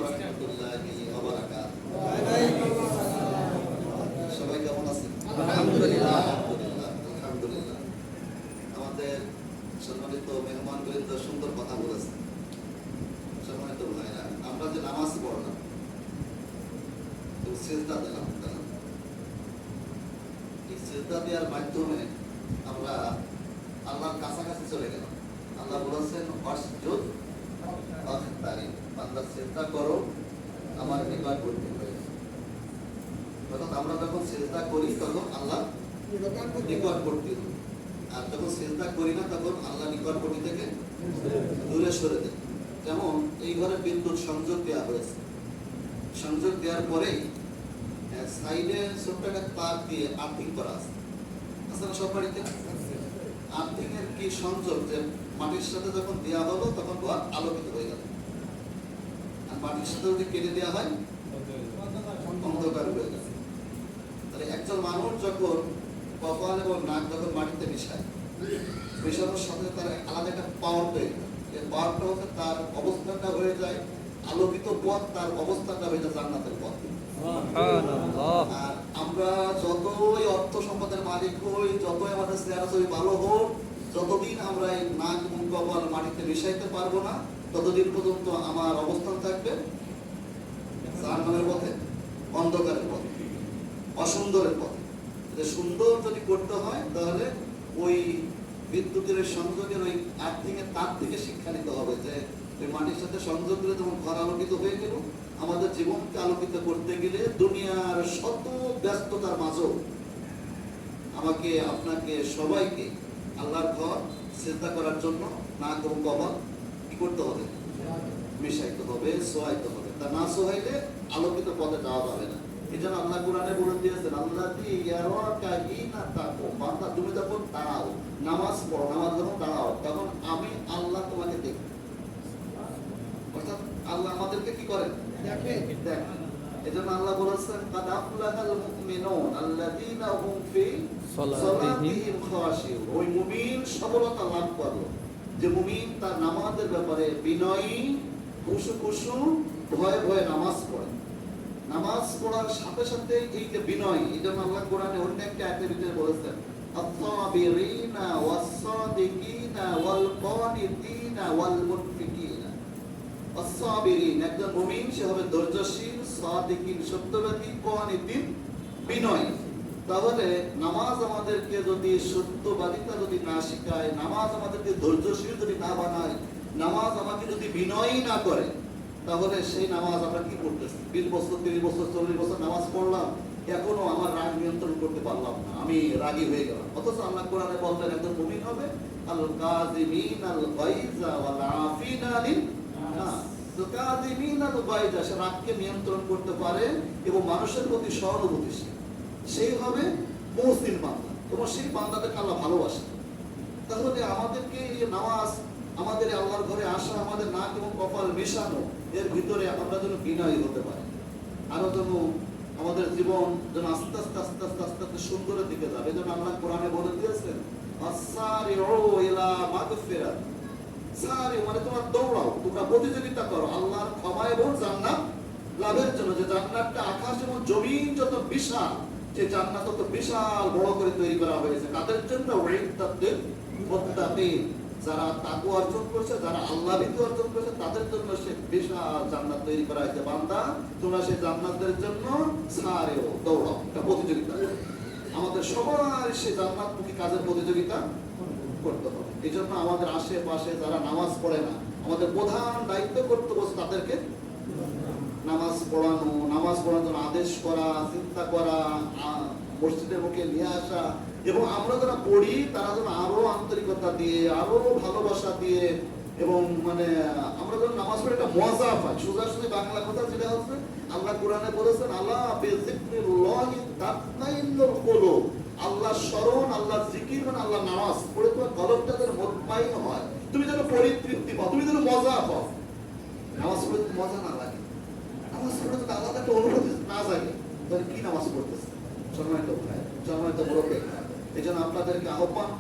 রাহমাতুল্লাহি ওয়া বারাকাতুহু। সবাই কেমন আছেন? আলহামদুলিল্লাহ। আলহামদুলিল্লাহ। আমাদের সম্মানিত মেহমানবৃন্দ সুন্দর কথা বলেছেন। সম্মানিত ভাইরা, আমরা যে নামাজ পড়লাম, সিজদা দিলাম, এই সিজদা দেওয়ার মাধ্যমে আমরা আল্লাহর কাছাকাছি চলে গেলাম। আল্লাহ বলেছেন ওয়াসজুদ ওয়াক্তারিব, বান্দা সিজদা করো, আমার নিকটবর্তী হয়ে। অর্থাৎ আমরা যখন সিজদা করি তখন আল্লাহ নিকটবর্তী হই, আর যখন সিজদা করি না তখন আল্লাহ নিকটবর্তী থেকে দূরে সরে দেয়। যেমন এই ঘরে বিদ্যুৎ সংযোগ দেওয়া হয়েছে, সংযোগ দেওয়ার পরেই সাইডে ছোট্ট একটা তার দিয়ে আর্থিং করা আছে, আছে না সব বাড়িতে? আর্থিংয়ের কি সংযোগ, যে মাটির সাথে যখন দেওয়া হলো তখন তো আলোকিত হয়ে গেল, আর মাটির সাথে যদি কেটে দেওয়া হয় অন্ধকার হয়ে গেছে। তাহলে একজন মানুষ যখন কপাল এবং নাক যখন মাটিতে মিশায়, মিশানোর সাথে তার আলাদা একটা পাওয়ার তৈরি হয়। এই পাওয়ারটা হচ্ছে তার অবস্থানটা হয়ে যায় আলোকিত পথ, তার অবস্থানটা হয়ে যায় জান্নাতের পথ। আর আমরা যতই অর্থ সম্পদের মালিক হই, যতই আমাদের চেহারা ভালো হোক, যতদিন আমরা এই নাক মুখ কপাল মাটিতে মিশাইতে পারবো না, ততদিন পর্যন্ত আমার অবস্থান থাকবে জাহান্নামের পথে, অন্ধকারের পথে, অসুন্দরের পথে। যে সুন্দর যদি করতে হয় তাহলে ওই বিদ্যুতের সংযোগের ওই আর্থিং এর তার থেকে শিক্ষা নিতে হবে, যে ওই মাটির সাথে সংযোগ করে যখন ঘর আলোকিত হয়ে গেল, আমাদের জীবনকে আলোকিত করতে গেলে দুনিয়ার শত ব্যস্ততার মাঝেও আমাকে, আপনাকে, সবাইকে আল্লাহর ঘর সিজদা করার জন্য নাক এবং কপাল কি করতে হবে? মিশাইতে হবে, সোয়াইতে হবে। তা না সোয়াইলে আলোকিত পথে যাওয়া যাবে না। এই জন্য আল্লাহ কোরআনে বলে দিয়েছেন, আল্লাযী ইয়ারাকা হিনা তাকুম, বান্দা তুমি যখন দাঁড়াও, নামাজ পড়ো, নামাজ যখন দাঁড়াও, তখন আমি আল্লাহ তোমাকে দেখি। অর্থাৎ আল্লাহ আমাদেরকে কি করেন? দেখেন। এজন্য আল্লাহ বলেছেন, কাদ আফলাহাল মুমিনুন আল্লাযীনা হুম ফি সালাতিহিম খাশিউন। ওই মুমিন সফলতা লাভ করলো, যে মুমিন তার নামাজের ব্যাপারে বিনয়ী, খুশু ভয়ে ভয়ে নামাজ পড়ে। নামাজ পড়ার সাথে সাথে এই যে বিনয়, এই জন্য আল্লাহ কোরআনে অন্য একটা আয়াতের ভিতরে বলেছেন, আস-সাবিরিনা ওয়াস-সাদিকিনা ওয়াল কানিতিনা ওয়াল মুনফিকিনা। আস-সাবিরিন, একজন মুমিন সে হবে ধৈর্যশীল, সাদিকিন সত্যবাদী, কানিতিন বিনয়। তাহলে নামাজ আমাদেরকে যদি সত্যবাদিতা যদি না শেখায়, নামাজ আমাদেরকে ধৈর্যশীল যদি না বানায়, নামাজ আমাকে যদি বিনয়ী না করে, তাহলে সেই নামাজ আমরা কি করতেছি? 20 বছর, 30 বছর, 40 বছর নামাজ পড়লাম, এখনো আমার রাগ নিয়ন্ত্রণ করতে পারলাম না, আমি রাগী হয়ে গেলাম। অথচ আল্লাহ কোরআনে বললেন একজন মুমিন হবে আল কাযিমিন আল গায়জা ওয়াল আফিনা আনিন নাস। তো কাযিমিন আল গায়জা, সে রাগকে নিয়ন্ত্রণ করতে পারে এবং মানুষের প্রতি সহানুভূতিশীল, সেই হবে মুহসিন বান্দা, এবং সেই বান্দাদেরকে আল্লাহ ভালোবাসে। তাহলে আমাদেরকে এই নামাজ, আমাদের আল্লাহর ঘরে আসা, আমাদের নাক এবং কপাল মেশানো, এর ভিতরে আমরা যেন বিনয়ী হতে পারি, আরো যেন আমাদের জীবন যেন আস্তে আস্তে আস্তে আস্তে আস্তে আস্তে সুন্দরের দিকে যাবে। এই জন্য আল্লাহ কোরআনে বলে দিয়েছেন, আস-সারিউ ইলা মাগফিরাত। সারি মানে তোমরা দৌড়াও, তোমরা প্রতিযোগিতা করো আল্লাহর ক্ষমা এবং জান্নাত লাভের জন্য। যে জান্নাতটা আকাশ এবং জমিন যত বিশাল, যে জান্নাত তত বিশাল বড় করে তৈরি করা হয়েছে কাদের জন্য? ওয়াইদাতুল মুত্তাকিন, যারা তাকওয়া অর্জন করেছে, যারা আল্লাহ ভীতি অর্জন করেছে, তাদের জন্য সে বিশাল জান্নাত তৈরি করা হয়েছে। বান্দা তোমরা সেই জান্নাতের জন্য সারেও, দৌড়াও, এটা প্রতিযোগিতা। আমাদের সবার সেই জান্নাতমুখী কাজের প্রতিযোগিতা করতে হবে। এই জন্য আমাদের আশেপাশে যারা নামাজ পড়ে না, আমাদের প্রধান দায়িত্ব কর্তব্য তাদেরকে নামাজ পড়ানো, নামাজ পড়ানোর জন্য আদেশ করা, চিন্তা করা, মসজিদের মুখে নিয়ে আসা, এবং আমরা যারা পড়ি তারা যেন আরো আন্তরিকতা দিয়ে, আরো ভালোবাসা দিয়ে, এবং মানে আমরা যেন নামাজ পড়ে একটা মজা পাই। সোজাসুজি বাংলা কথা যেটা হচ্ছে, আল্লাহ কোরআনে বলেছেন, আল্লাহ বিযিকরিল্লাহি তাতমাইন্নুল কুলুব, আল্লাহ স্মরণ, আল্লাহ জিকির মানে আল্লাহ নামাজ পড়ে তোমার কলবটা যেন মুতমাইন হয়, তুমি যেন পরিতৃপ্তি পাও, তুমি যেন মজা পাও। নামাজ পড়ে মজা না লাগে, নামাজ পড়ে যদি আলাদা একটা অনুভূতি না জাগে, তাহলে কি নামাজ পড়তেছে? সম্মানিত ভাই, সম্মানিত মুরব্বী, এই জন্য আপনাদেরকে আহ্বান